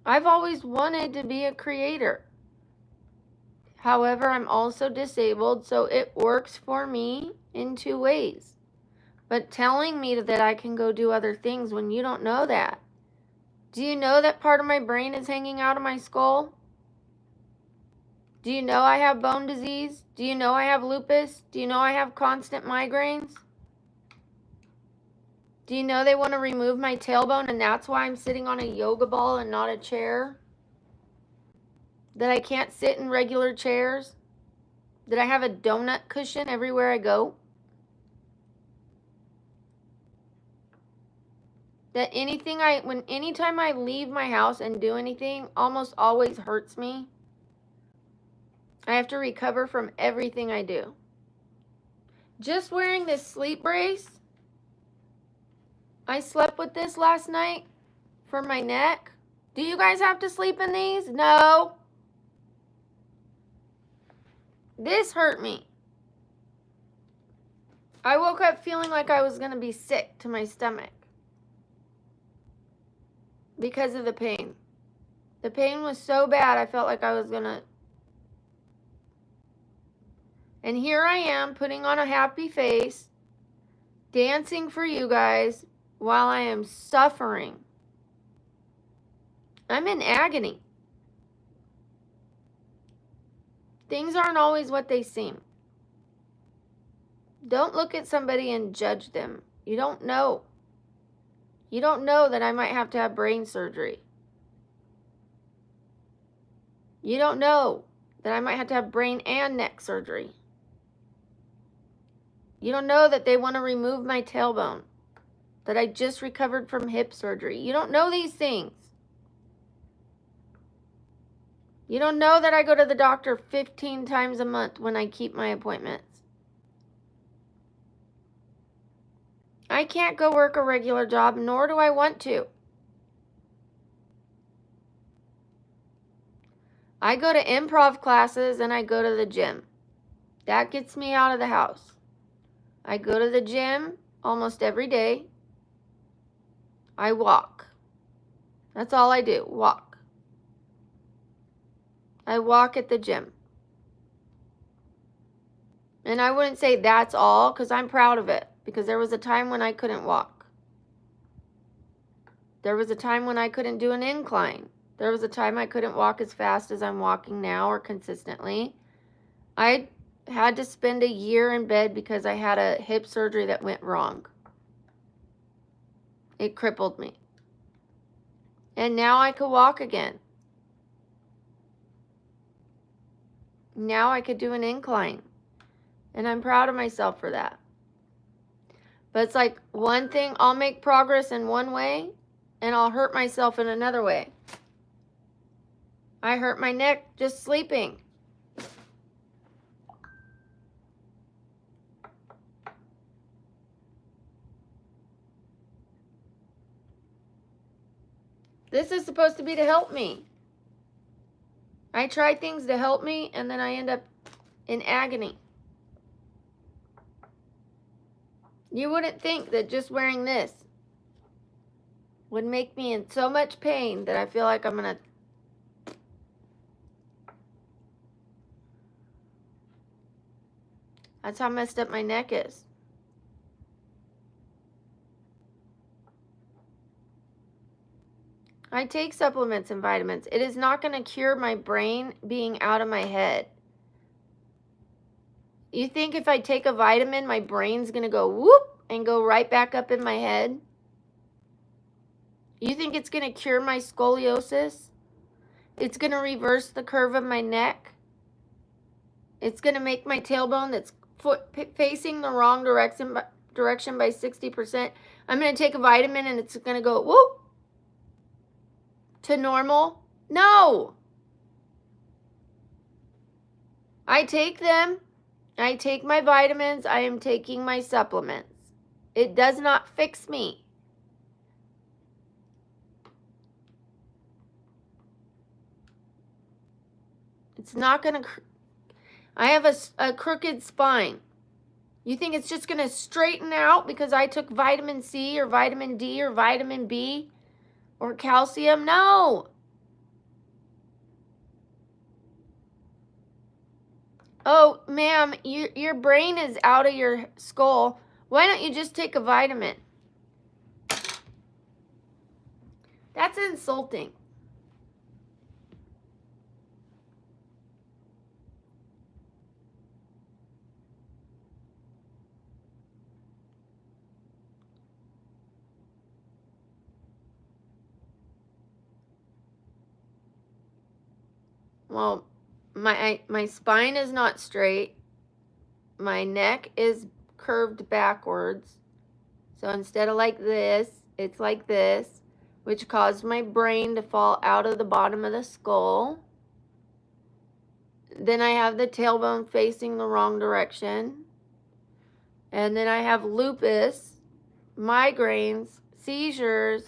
I've always wanted to be a creator. However, I'm also disabled, so it works for me in two ways. But telling me that I can go do other things when you don't know that. Do you know that part of my brain is hanging out of my skull? Do you know I have bone disease? Do you know I have lupus? Do you know I have constant migraines? Do you know they want to remove my tailbone and that's why I'm sitting on a yoga ball and not a chair? That I can't sit in regular chairs? That I have a donut cushion everywhere I go? That anytime I leave my house and do anything, almost always hurts me. I have to recover from everything I do. Just wearing this sleep brace, I slept with this last night for my neck. Do you guys have to sleep in these? No. This hurt me. I woke up feeling like I was going to be sick to my stomach because of the pain. The pain was so bad, I felt like I was going to. And here I am putting on a happy face, dancing for you guys while I am suffering. I'm in agony. Things aren't always what they seem. Don't look at somebody and judge them. You don't know. You don't know that I might have to have brain surgery. You don't know that I might have to have brain and neck surgery. You don't know that they want to remove my tailbone, that I just recovered from hip surgery. You don't know these things. You don't know that I go to the doctor 15 times a month when I keep my appointments. I can't go work a regular job, nor do I want to. I go to improv classes and I go to the gym. That gets me out of the house. I go to the gym almost every day. I walk. That's all I do, walk. I walk at the gym. And I wouldn't say that's all, because I'm proud of it. Because there was a time when I couldn't walk. There was a time when I couldn't do an incline. There was a time I couldn't walk as fast as I'm walking now or consistently. I had to spend a year in bed because I had a hip surgery that went wrong. It crippled me. And now I could walk again. Now I could do an incline. And I'm proud of myself for that. But it's like one thing, I'll make progress in one way and I'll hurt myself in another way. I hurt my neck just sleeping. This is supposed to be to help me. I try things to help me and then I end up in agony. You wouldn't think that just wearing this would make me in so much pain that I feel like I'm going to. That's how messed up my neck is. I take supplements and vitamins. It is not going to cure my brain being out of my head. You think if I take a vitamin, my brain's going to go whoop and go right back up in my head? You think it's going to cure my scoliosis? It's going to reverse the curve of my neck? It's going to make my tailbone that's facing the wrong direction by 60%. I'm going to take a vitamin and it's going to go whoop to normal? No. I take them. I take my vitamins. I am taking my supplements. It does not fix me. It's not going to... I have a crooked spine. You think it's just going to straighten out because I took vitamin C or vitamin D or vitamin B or calcium? No. Oh, ma'am, your brain is out of your skull. Why don't you just take a vitamin? That's insulting. Well, my spine is not straight. My neck is curved backwards. So instead of like this, it's like this, which caused my brain to fall out of the bottom of the skull. Then I have the tailbone facing the wrong direction. And then I have lupus, migraines, seizures,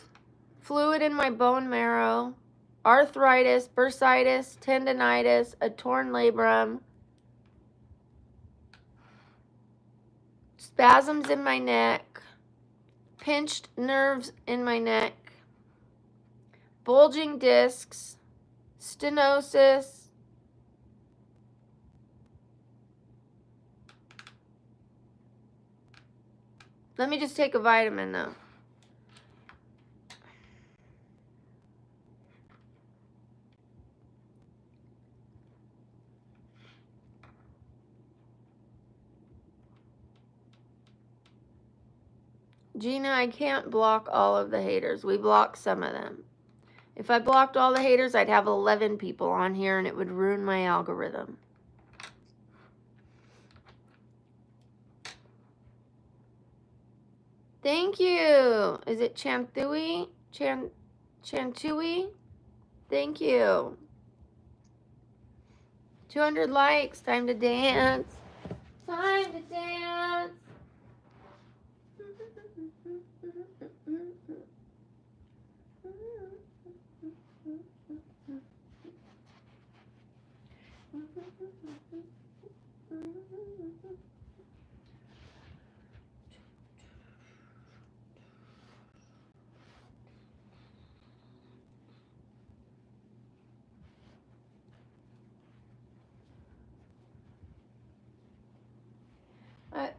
fluid in my bone marrow, arthritis, bursitis, tendonitis, a torn labrum, spasms in my neck, pinched nerves in my neck, bulging discs, stenosis. Let me just take a vitamin though. Gina, I can't block all of the haters. We block some of them. If I blocked all the haters, I'd have 11 people on here and it would ruin my algorithm. Thank you. Is it Chanthui? Chantui? Thank you. 200 likes. Time to dance. Time to dance.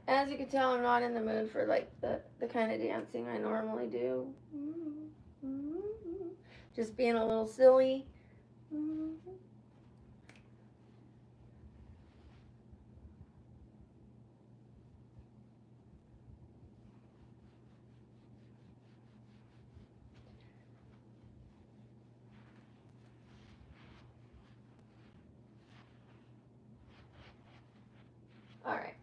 As you can tell, I'm not in the mood for like the kind of dancing I normally do. Just being a little silly. Alright.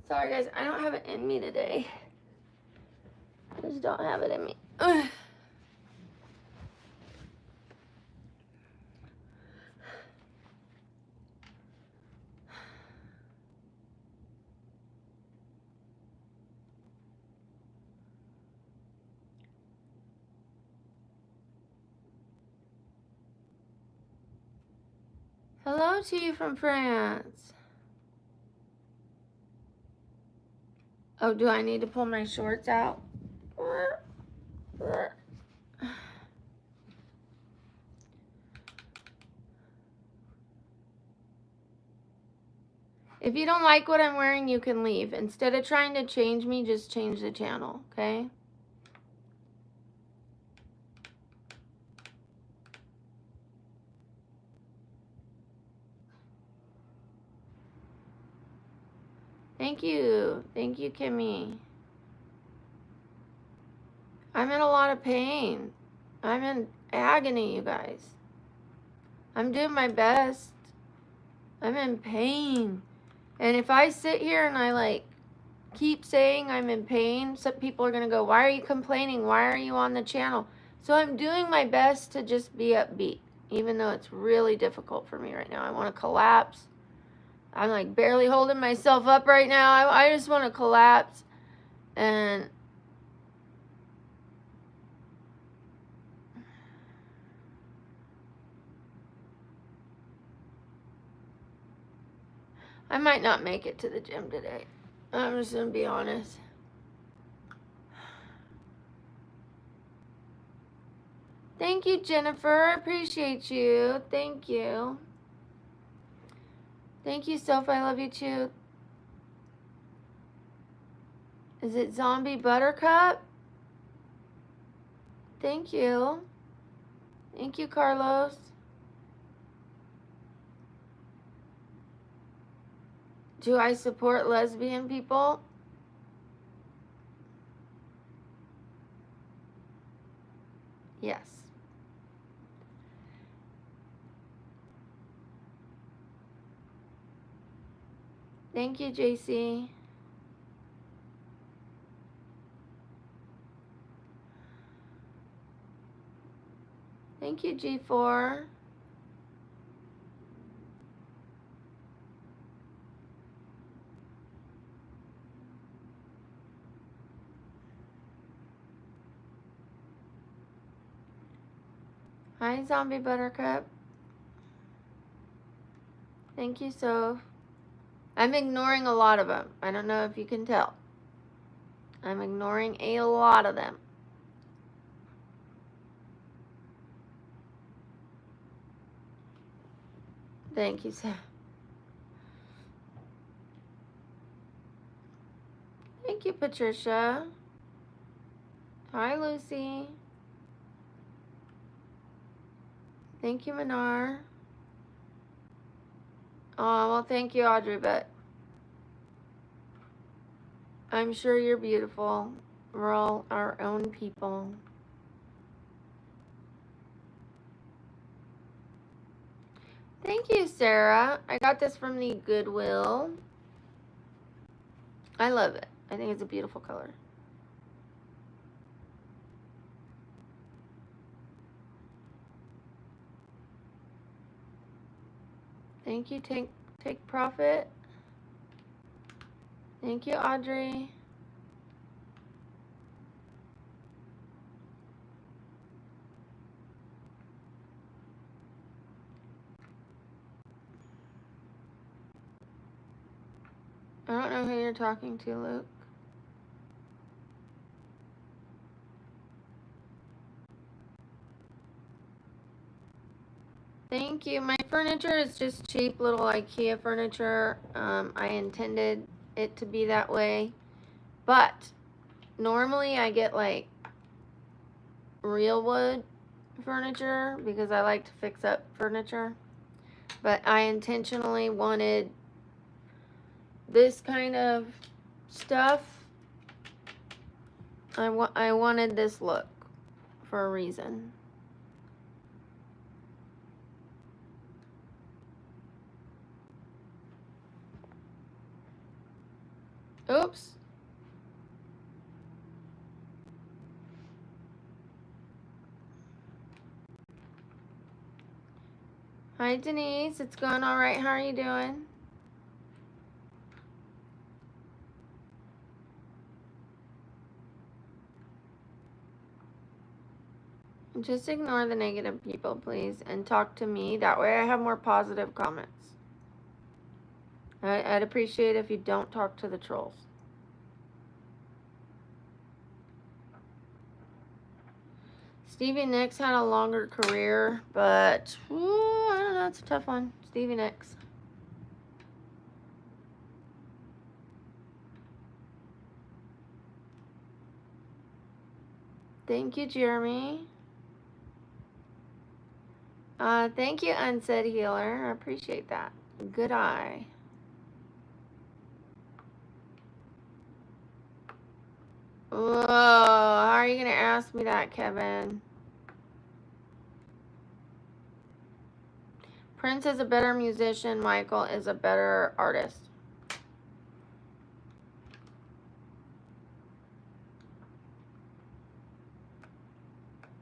Sorry guys, I don't have it in me today. I just don't have it in me. Ugh. Hello to you from France. Oh, do I need to pull my shorts out? If you don't like what I'm wearing, you can leave. Instead of trying to change me, just change the channel, okay? Thank you. Thank you, Kimmy. I'm in a lot of pain. I'm in agony, you guys. I'm doing my best. I'm in pain. And if I sit here and I like keep saying I'm in pain, some people are going to go, why are you complaining? Why are you on the channel? So I'm doing my best to just be upbeat, even though it's really difficult for me right now. I want to collapse. I'm like barely holding myself up right now. I just want to collapse. And I might not make it to the gym today. I'm just going to be honest. Thank you, Jennifer. I appreciate you. Thank you. Thank you, Soph. I love you too. Is it Zombie Buttercup? Thank you. Thank you, Carlos. Do I support lesbian people? Yes. Thank you, JC. Thank you, G4. Hi, Zombie Buttercup. Thank you, Soph. I'm ignoring a lot of them. I don't know if you can tell. I'm ignoring a lot of them. Thank you, Soph. Thank you, Patricia. Hi, Lucy. Thank you, Minar. Oh, well, thank you, Audrey, but I'm sure you're beautiful. We're all our own people. Thank you, Sarah. I got this from the Goodwill. I love it. I think it's a beautiful color. Thank you, Take Profit. Thank you, Audrey. I don't know who you're talking to, Luke. Thank you. My furniture is just cheap little IKEA furniture. I intended it to be that way. But normally I get like real wood furniture because I like to fix up furniture. But I intentionally wanted this kind of stuff. I wanted this look for a reason. Oops. Hi, Denise. It's going all right. How are you doing? Just ignore the negative people, please, and talk to me. That way I have more positive comments. I'd appreciate if you don't talk to the trolls. Stevie Nicks had a longer career, but I don't know. It's a tough one. Stevie Nicks. Thank you, Jeremy. Thank you, Unsaid Healer. I appreciate that. Good eye. Whoa, how are you going to ask me that, Kevin? Prince is a better musician. Michael is a better artist.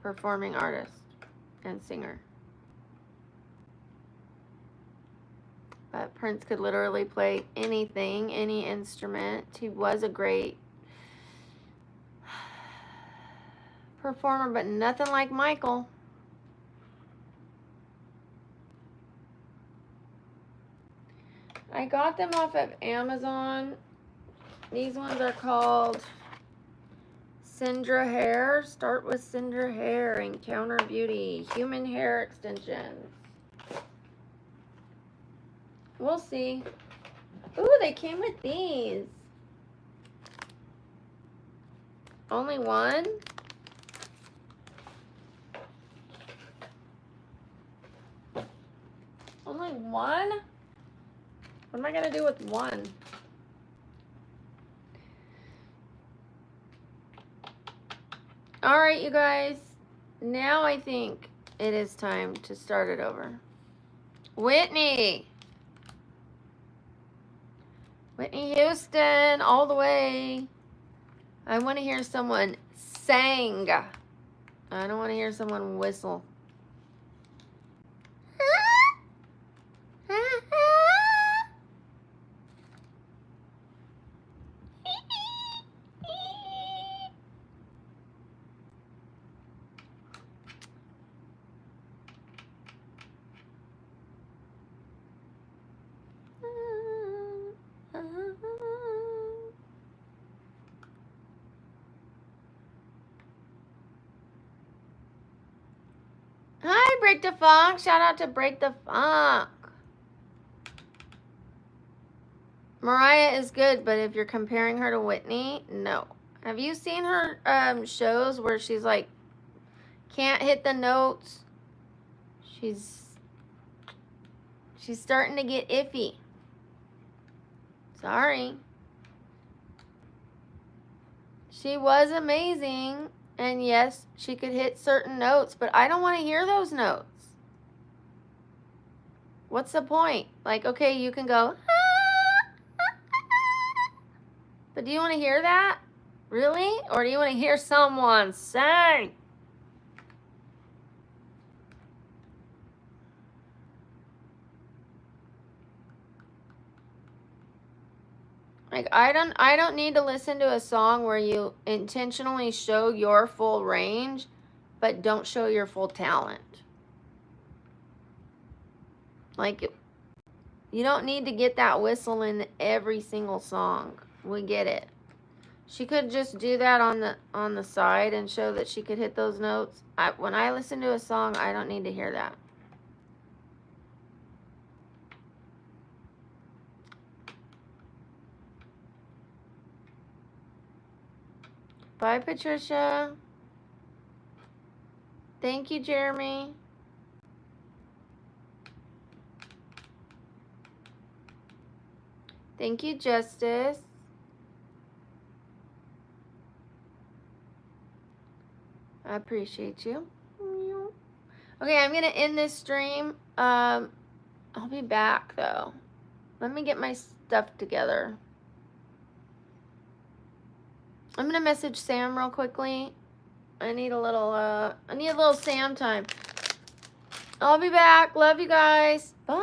Performing artist and singer. But Prince could literally play anything, any instrument. He was a great performer, but nothing like Michael. I got them off of Amazon. These ones are called Syndra Hair. Start with Syndra Hair. Encounter Beauty. Human hair extensions. We'll see. Ooh, they came with these. Only one? Only one? What am I going to do with one? All right, you guys. Now I think it is time to start it over. Whitney. Whitney Houston, all the way. I want to hear someone sing. I don't want to hear someone whistle. Hi, Break the Funk. Shout out to Break the Funk. Mariah is good, but if you're comparing her to Whitney, no. Have you seen her shows where she's like, can't hit the notes? She's starting to get iffy. Sorry. She was amazing, and yes, she could hit certain notes, but I don't want to hear those notes. What's the point? Like, okay, you can go, but do you want to hear that? Really? Or do you want to hear someone sing? Like, I don't need to listen to a song where you intentionally show your full range, but don't show your full talent. Like, you don't need to get that whistle in every single song. We get it. She could just do that on the side and show that she could hit those notes. When I listen to a song, I don't need to hear that. Bye, Patricia. Thank you, Jeremy. Thank you, Justice. I appreciate you. Okay, I'm going to end this stream. I'll be back, though. Let me get my stuff together. I'm going to message Sam real quickly. I need a little Sam time. I'll be back. Love you guys. Bye.